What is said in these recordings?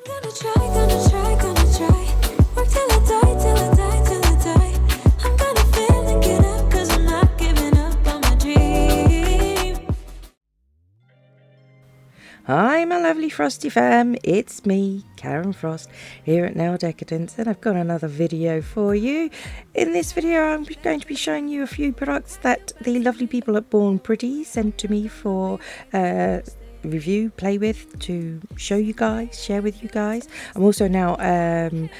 Gonna try, gonna try, gonna try. Work till I die, till I die, till I die. I'm gonna fail and get up, 'cause I'm not giving up on my dream. Hi my lovely Frosty fam, it's me, Karen Frost, here at Nail Decadence, and I've got another video for you. In this video I'm going to be showing you a few products that the lovely people at Born Pretty sent to me for review, play with, to show you guys, share with you guys. I'm also now an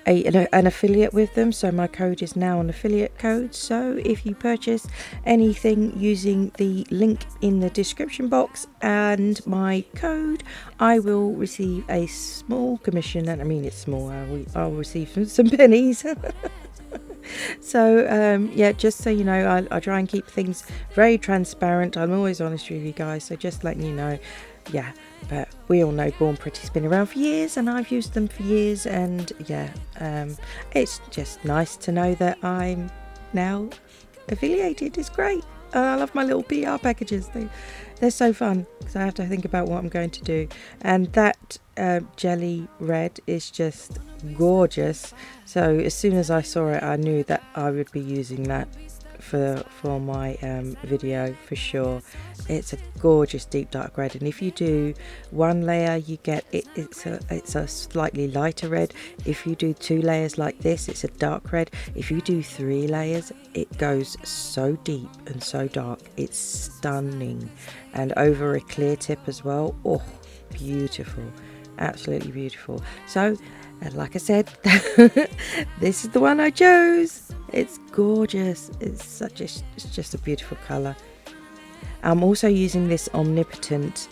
affiliate with them, so my code is now an affiliate code. So if you purchase anything using the link in the description box and my code, I will receive a small commission, and I mean it's small, I'll receive some pennies. So yeah, just so you know, I try and keep things very transparent. I'm always honest with you guys, so just letting you know. Yeah, but we all know Born Pretty's been around for years, and I've used them for years, and yeah, it's just nice to know that I'm now affiliated. It's great. I love my little PR packages. They're so fun, because I have to think about what I'm going to do. And that jelly red is just gorgeous. So as soon as I saw it, I knew that I would be using that for my video for sure. It's a gorgeous deep dark red, and if you do one layer, you get it's a slightly lighter red. If you do 2 layers like this, it's a dark red. If you do 3 layers, it goes so deep and so dark. It's stunning, and over a clear tip as well. Oh, beautiful, absolutely beautiful. So like I said, this is the one I chose. It's gorgeous. It's just a beautiful color. I'm also using this Omnipotent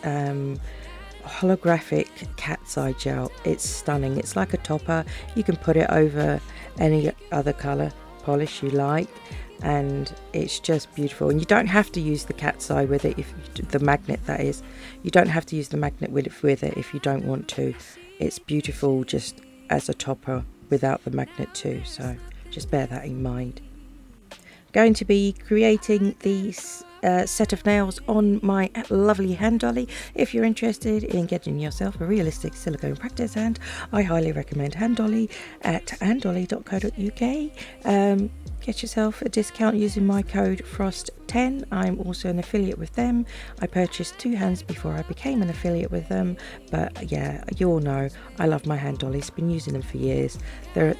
holographic cat's eye gel. It's stunning. It's like a topper. You can put it over any other color polish you like, and it's just beautiful. And you don't have to use the cat's eye with it, if the magnet, that is. You don't have to use the magnet with it if you don't want to. It's beautiful just as a topper without the magnet too, so just bear that in mind. Going to be creating these set of nails on my lovely Handolly. If you're interested in getting yourself a realistic silicone practice hand, I highly recommend Handolly at handolly.co.uk. Get yourself a discount using my code FROST10. I'm also an affiliate with them. I purchased 2 hands before I became an affiliate with them, but yeah, you all know I love my Handollies. Been using them for years. They're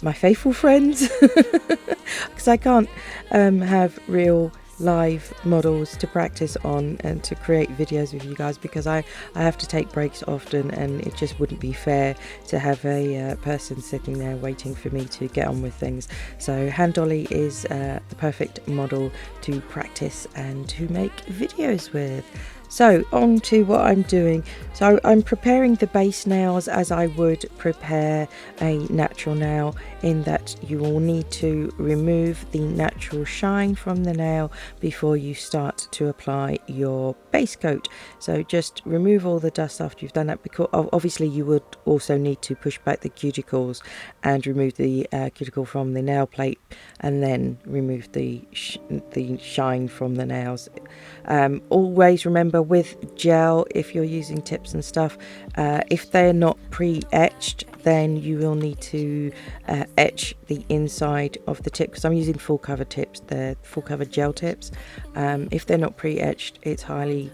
my faithful friends, because I can't have real live models to practice on and to create videos with you guys, because I have to take breaks often, and it just wouldn't be fair to have a person sitting there waiting for me to get on with things. So Handolly is the perfect model to practice and to make videos with. So on to what I'm doing. So I'm preparing the base nails as I would prepare a natural nail, in that you will need to remove the natural shine from the nail before you start to apply your base coat. So just remove all the dust after you've done that, because obviously you would also need to push back the cuticles and remove the cuticle from the nail plate, and then remove the shine from the nails. Always remember with gel, if you're using tips and stuff, if they're not pre-etched, then you will need to etch the inside of the tip, because I'm using full cover tips. They're full cover gel tips. If they're not pre-etched, it's highly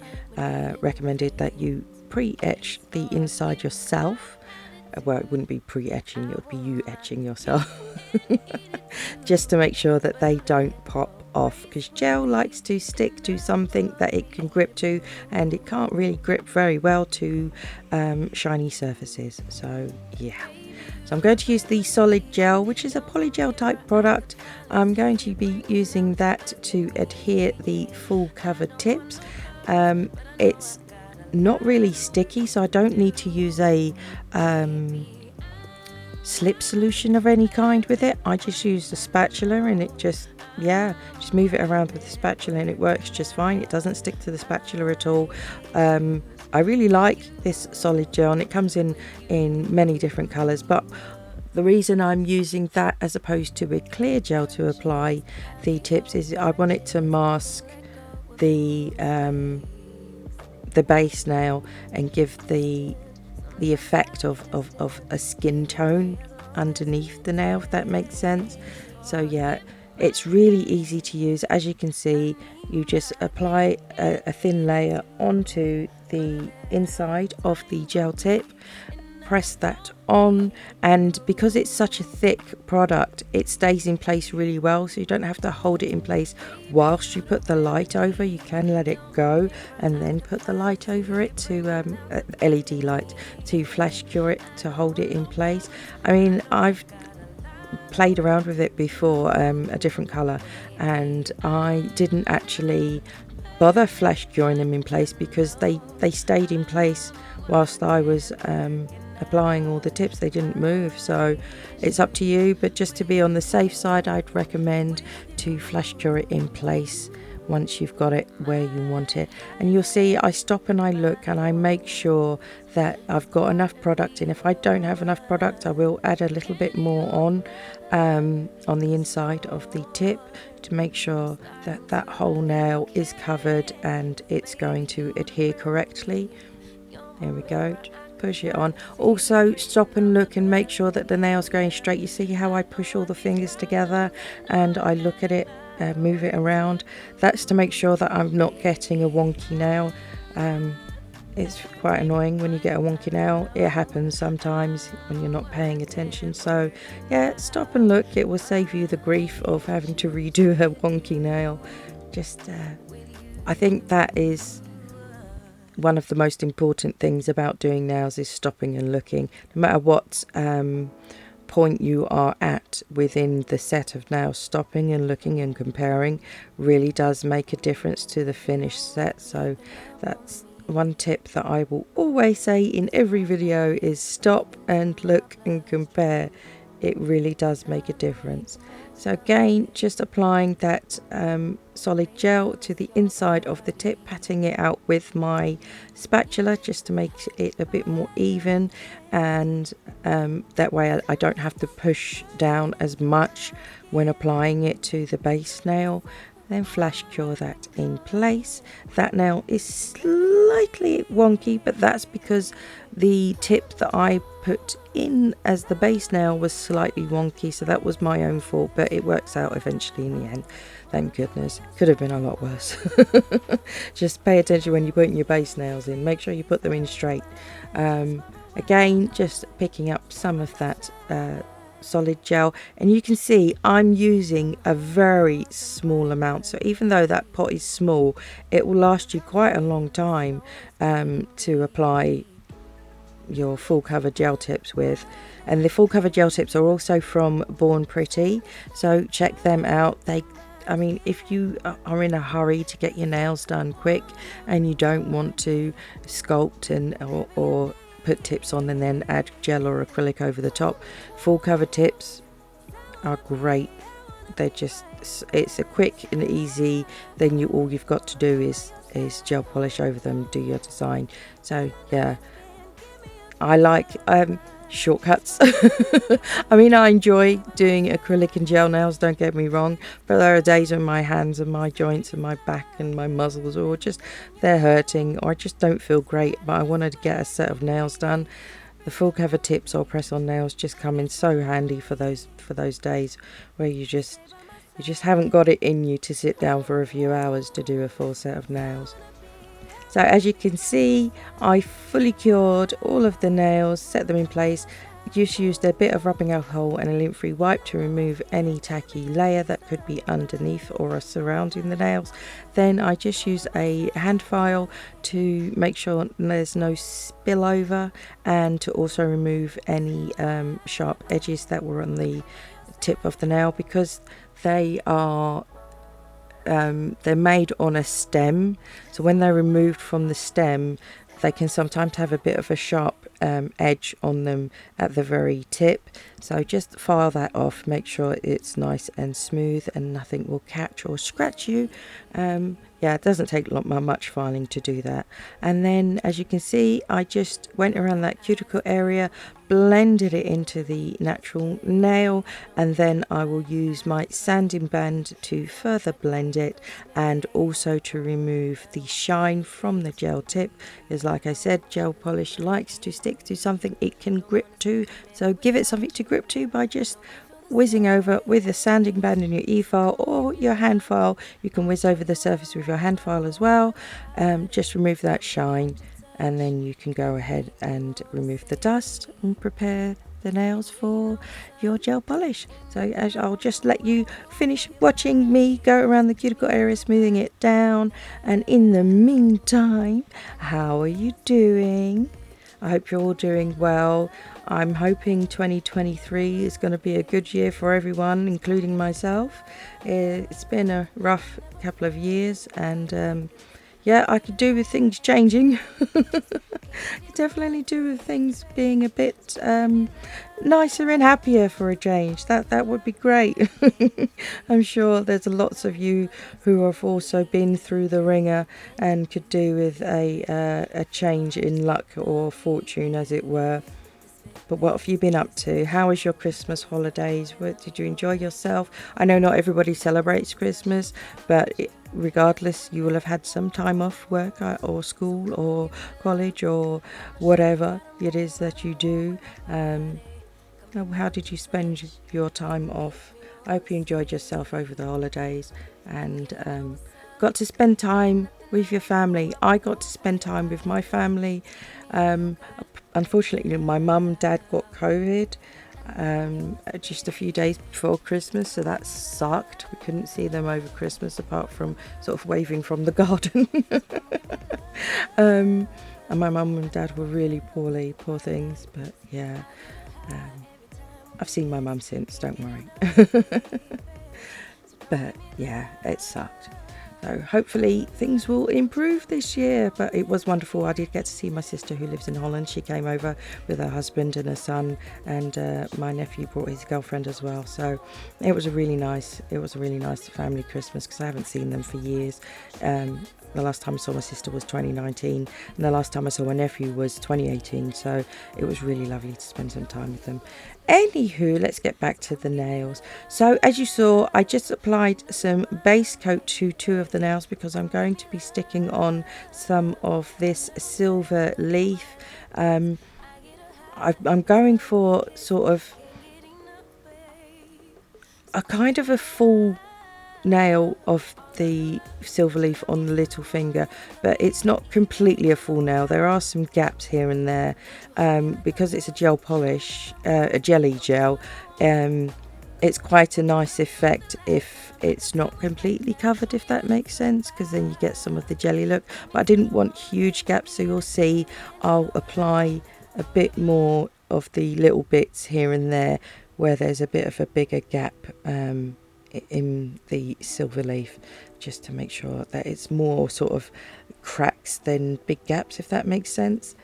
recommended that you pre-etch the inside yourself. Well, it wouldn't be pre-etching, it would be you etching yourself. Just to make sure that they don't pop off, because gel likes to stick to something that it can grip to, and it can't really grip very well to shiny surfaces. So yeah, so I'm going to use the solid gel, which is a polygel type product. I'm going to be using that to adhere the full covered tips. It's not really sticky, so I don't need to use a slip solution of any kind with it. I just use the spatula, and it just move it around with the spatula, and it works just fine. It doesn't stick to the spatula at all. I really like this solid gel, and it comes in many different colors, but the reason I'm using that as opposed to a clear gel to apply the tips is I want it to mask the base nail and give the the effect of a skin tone underneath the nail, if that makes sense. So yeah, it's really easy to use. As you can see, you just apply a thin layer onto the inside of the gel tip, press that on, and because it's such a thick product, it stays in place really well, so you don't have to hold it in place whilst you put the light over. You can let it go and then put the light over it to LED light to flash cure it to hold it in place. I mean, I've played around with it before, a different colour, and I didn't actually bother flash curing them in place because they stayed in place whilst I was applying all the tips. They didn't move, so it's up to you, but just to be on the safe side, I'd recommend to flash cure it in place once you've got it where you want it. And you'll see I stop and I look and I make sure that I've got enough product in. If I don't have enough product, I will add a little bit more on the inside of the tip to make sure that that whole nail is covered and it's going to adhere correctly. There we go. Push it on. Also stop and look and make sure that the nail's going straight. You see how I push all the fingers together and I look at it, move it around. That's to make sure that I'm not getting a wonky nail. It's quite annoying when you get a wonky nail. It happens sometimes when you're not paying attention. So yeah, stop and look. It will save you the grief of having to redo a wonky nail. Just I think that is one of the most important things about doing nails, is stopping and looking. No matter what point you are at within the set of nails, stopping and looking and comparing really does make a difference to the finished set. So that's one tip that I will always say in every video, is stop and look and compare. It really does make a difference. So again, just applying that solid gel to the inside of the tip, patting it out with my spatula just to make it a bit more even, and that way I don't have to push down as much when applying it to the base nail. Then flash cure that in place. That nail is slightly wonky, but that's because the tip that I put in as the base nail was slightly wonky, so that was my own fault, but it works out eventually in the end. Thank goodness. Could have been a lot worse. Just pay attention when you're putting your base nails in. Make sure you put them in straight. Again, just picking up some of that solid gel, and you can see I'm using a very small amount, so even though that pot is small, it will last you quite a long time to apply your full cover gel tips with. And the full cover gel tips are also from Born Pretty, so check them out. I mean, if you are in a hurry to get your nails done quick and you don't want to sculpt or put tips on and then add gel or acrylic over the top, full cover tips are great. They're just, it's a quick and easy, then all you've got to do is gel polish over them, do your design. So yeah, I like shortcuts. I mean, I enjoy doing acrylic and gel nails, don't get me wrong, but there are days when my hands and my joints and my back and my muscles, or just they're hurting, or I just don't feel great, but I wanted to get a set of nails done. The full cover tips or press on nails just come in so handy for those days where you just haven't got it in you to sit down for a few hours to do a full set of nails. So as you can see, I fully cured all of the nails, set them in place. Just used a bit of rubbing alcohol and a lint-free wipe to remove any tacky layer that could be underneath or surrounding the nails. Then I just use a hand file to make sure there's no spillover, and to also remove any sharp edges that were on the tip of the nail, because they are they're made on a stem, so when they're removed from the stem, they can sometimes have a bit of a sharp edge on them at the very tip. So just file that off, make sure it's nice and smooth and nothing will catch or scratch you. Yeah, it doesn't take much filing to do that. And then as you can see, I just went around that cuticle area, blended it into the natural nail, and then I will use my sanding band to further blend it, and also to remove the shine from the gel tip, because like I said, gel polish likes to stick stick to, something it can grip to. So give it something to grip to by just whizzing over with a sanding band in your e-file or your hand file. You can whiz over the surface with your hand file as well. Just remove that shine, and then you can go ahead and remove the dust and prepare the nails for your gel polish. So as I'll just let you finish watching me go around the cuticle area, smoothing it down. And in the meantime, how are you doing? I hope you're all doing well. I'm hoping 2023 is going to be a good year for everyone, including myself. It's been a rough couple of years, and yeah, I could do with things changing. I could definitely do with things being a bit nicer and happier for a change. That would be great. I'm sure there's lots of you who have also been through the ringer and could do with a change in luck or fortune, as it were. But what have you been up to? How was your Christmas holidays? Did you enjoy yourself? I know not everybody celebrates Christmas, but regardless, you will have had some time off work or school or college or whatever it is that you do. How did you spend your time off? I hope you enjoyed yourself over the holidays and got to spend time with your family. I got to spend time with my family. Unfortunately, my mum and dad got COVID just a few days before Christmas, so that sucked. We couldn't see them over Christmas apart from sort of waving from the garden. And my mum and dad were really poorly, poor things, but yeah, I've seen my mum since, don't worry. But yeah, it sucked. So hopefully things will improve this year, but it was wonderful. I did get to see my sister who lives in Holland. She came over with her husband and her son, and my nephew brought his girlfriend as well. So it was a really nice family Christmas, because I haven't seen them for years. The last time I saw my sister was 2019, and the last time I saw my nephew was 2018, so it was really lovely to spend some time with them. Anywho, let's get back to the nails. So as you saw, I just applied some base coat to two of the nails because I'm going to be sticking on some of this silver leaf. I'm going for sort of a kind of a full nail of the silver leaf on the little finger, but it's not completely a full nail. There are some gaps here and there because it's a gel polish, a jelly gel. It's quite a nice effect if it's not completely covered, if that makes sense, because then you get some of the jelly look. But I didn't want huge gaps, so you'll see I'll apply a bit more of the little bits here and there where there's a bit of a bigger gap in the silver leaf, just to make sure that it's more sort of cracks than big gaps, if that makes sense.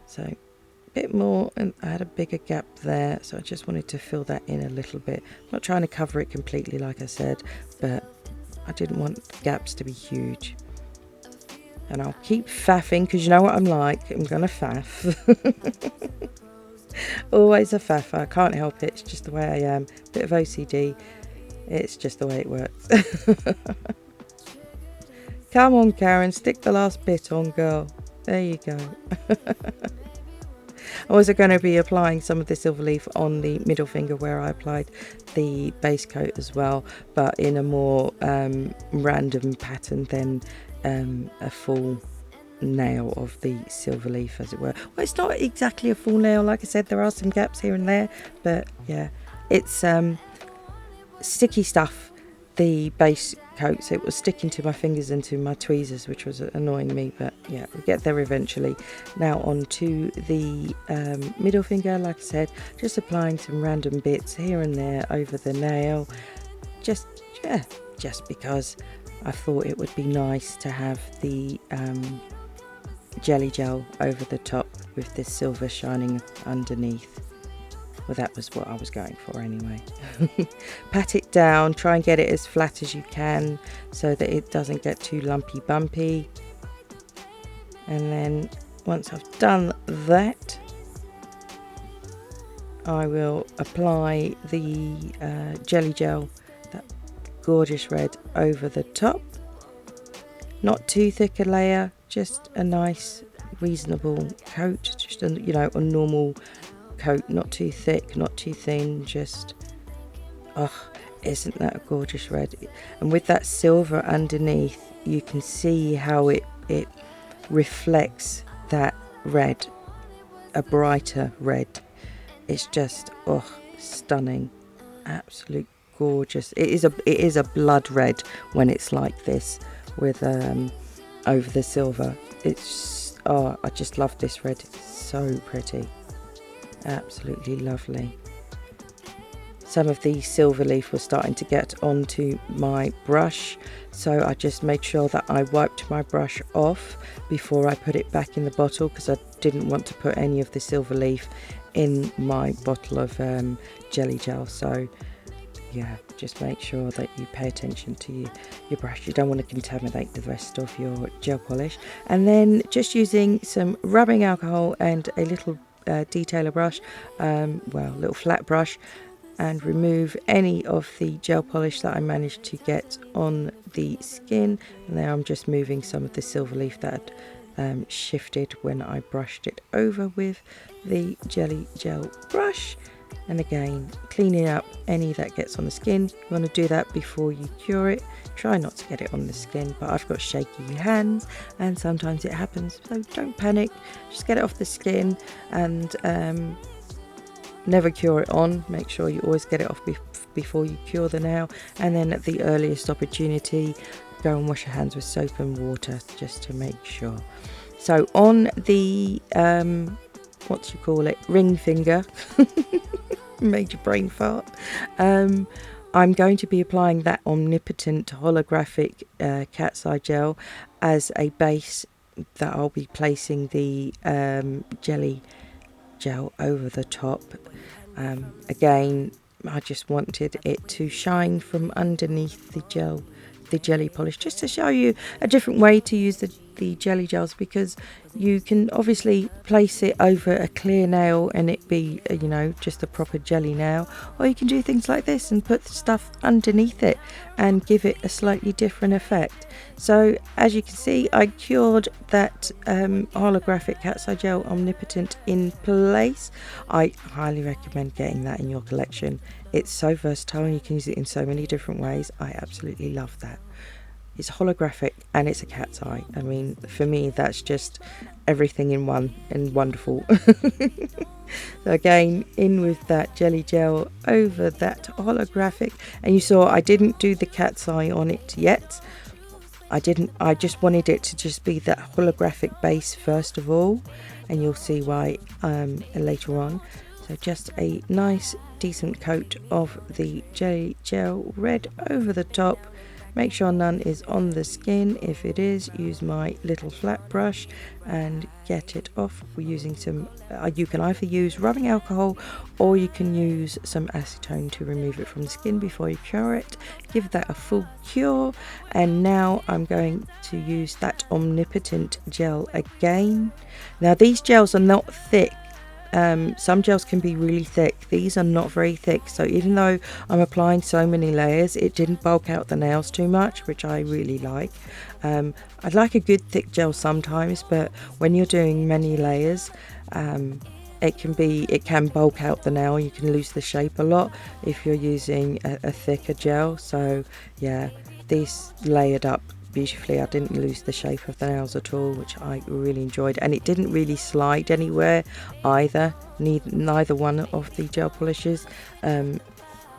So a bit more, and I had a bigger gap there, so I just wanted to fill that in a little bit. I'm not trying to cover it completely, like I said, but I didn't want the gaps to be huge. And I'll keep faffing, because you know what I'm like, I'm gonna faff. Always a faffer, I can't help it, it's just the way I am. Bit of OCD. It's just the way it works. Come on, Karen, stick the last bit on, girl. There you go. I'm also going to be applying some of the silver leaf on the middle finger where I applied the base coat as well, but in a more random pattern than a full nail of the silver leaf, as it were. Well, it's not exactly a full nail, like I said, there are some gaps here and there, but yeah, it's sticky stuff, the base coat, so it was sticking to my fingers and to my tweezers, which was annoying me, but yeah, we'll get there eventually. Now on to the middle finger, like I said, just applying some random bits here and there over the nail, just because I thought it would be nice to have the jelly gel over the top with this silver shining underneath. Well, that was what I was going for anyway. Pat it down, try and get it as flat as you can so that it doesn't get too lumpy bumpy. And then once I've done that, I will apply the jelly gel, that gorgeous red, over the top. Not too thick a layer, just a nice reasonable coat, just a, you know, a normal coat, not too thick, not too thin, just, oh, isn't that a gorgeous red? And with that silver underneath, you can see how it reflects that red, a brighter red. It's just, oh, stunning, absolute gorgeous. It is a blood red when it's like this with over the silver. It's, oh, I just love this red. It's so pretty, absolutely lovely. Some of the silver leaf was starting to get onto my brush, so I just made sure that I wiped my brush off before I put it back in the bottle, because I didn't want to put any of the silver leaf in my bottle of jelly gel. So yeah, just make sure that you pay attention to your brush. You don't want to contaminate the rest of your gel polish. And then just using some rubbing alcohol and a little detailer brush, well, a little flat brush, and remove any of the gel polish that I managed to get on the skin. And now I'm just moving some of the silver leaf that shifted when I brushed it over with the jelly gel brush. And again, cleaning up any that gets on the skin. You want to do that before you cure it. Try not to get it on the skin, but I've got shaky hands and sometimes it happens, so don't panic. Just get it off the skin and never cure it on. Make sure you always get it off before you cure the nail, and then at the earliest opportunity, go and wash your hands with soap and water just to make sure. So on the ring finger, major brain fart, I'm going to be applying that Omnipotent holographic cat's eye gel as a base that I'll be placing the jelly gel over the top. Again, I just wanted it to shine from underneath the jelly polish, just to show you a different way to use the jelly gels, because you can obviously place it over a clear nail and it be, you know, just a proper jelly nail, or you can do things like this and put stuff underneath it and give it a slightly different effect. So as you can see, I cured that holographic cat's eye gel Omnipotent in place. I highly recommend getting that in your collection. It's so versatile and you can use it in so many different ways. I absolutely love that. It's holographic and it's a cat's eye. I mean, for me, that's just everything in one and wonderful. So again, in with that jelly gel over that holographic. And you saw I didn't do the cat's eye on it yet. I just wanted it to just be that holographic base first of all. And you'll see why later on. So just a nice, decent coat of the jelly gel red over the top. Make sure none is on the skin. If it is, use my little flat brush and get it off. We're using some, you can either use rubbing alcohol or you can use some acetone to remove it from the skin before you cure it. Give that a full cure. And now I'm going to use that Omnipotent gel again. Now these gels are not thick. Some gels can be really thick. These are not very thick, so even though I'm applying so many layers, it didn't bulk out the nails too much, which I really like. I'd like a good thick gel sometimes, but when you're doing many layers, it can bulk out the nail. You can lose the shape a lot if you're using a thicker gel. So yeah, these layered up beautifully. I didn't lose the shape of the nails at all, which I really enjoyed, and it didn't really slide anywhere either. Neither one of the gel polishes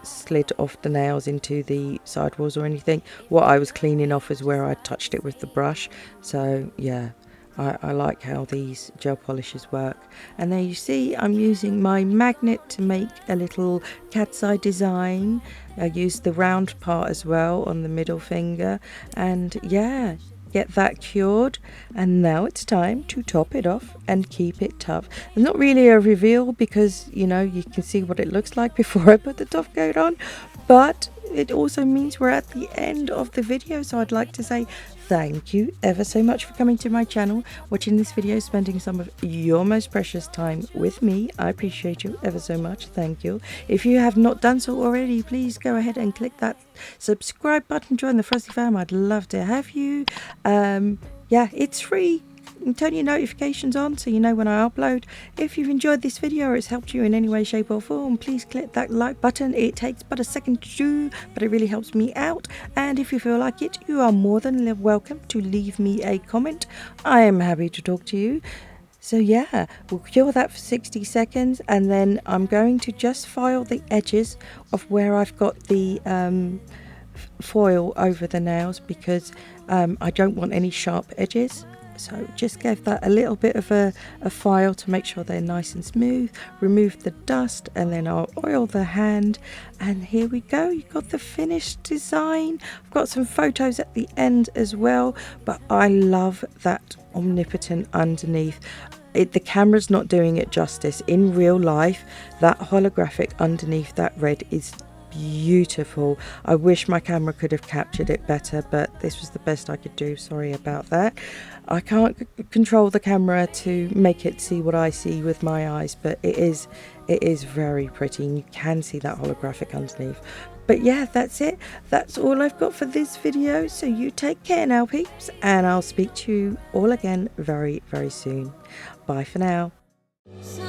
slid off the nails into the sidewalls or anything. What I was cleaning off is where I touched it with the brush. So yeah, I like how these gel polishes work. And there you see I'm using my magnet to make a little cat's eye design. I used the round part as well on the middle finger, and yeah, get that cured. And now it's time to top it off and keep it tough. It's not really a reveal because, you know, you can see what it looks like before I put the top coat on, but it also means we're at the end of the video. So I'd like to say thank you ever so much for coming to my channel, watching this video, spending some of your most precious time with me. I appreciate you ever so much. Thank you. If you have not done so already, please go ahead and click that subscribe button. Join the Frosty Fam. I'd love to have you. Yeah, it's free. and turn your notifications on so you know when I upload. If you've enjoyed this video or it's helped you in any way, shape or form, please click that like button. It takes but a second to do, but it really helps me out. And if you feel like it, you are more than welcome to leave me a comment. I am happy to talk to you. So yeah, we'll cure that for 60 seconds and then I'm going to just file the edges of where I've got the foil over the nails because I don't want any sharp edges. So just give that a little bit of a file to make sure they're nice and smooth. Remove the dust and then I'll oil the hand, and here we go. You've got the finished design. I've got some photos at the end as well, but I love that Omnipotent underneath. The camera's not doing it justice. In real life, that holographic underneath that red is beautiful. I wish my camera could have captured it better, but this was the best I could do. Sorry about that. I can't control the camera to make it see what I see with my eyes, but it is very pretty and you can see that holographic underneath. But yeah, that's it. That's all I've got for this video. So you take care now, peeps, and I'll speak to you all again very, very soon. Bye for now. So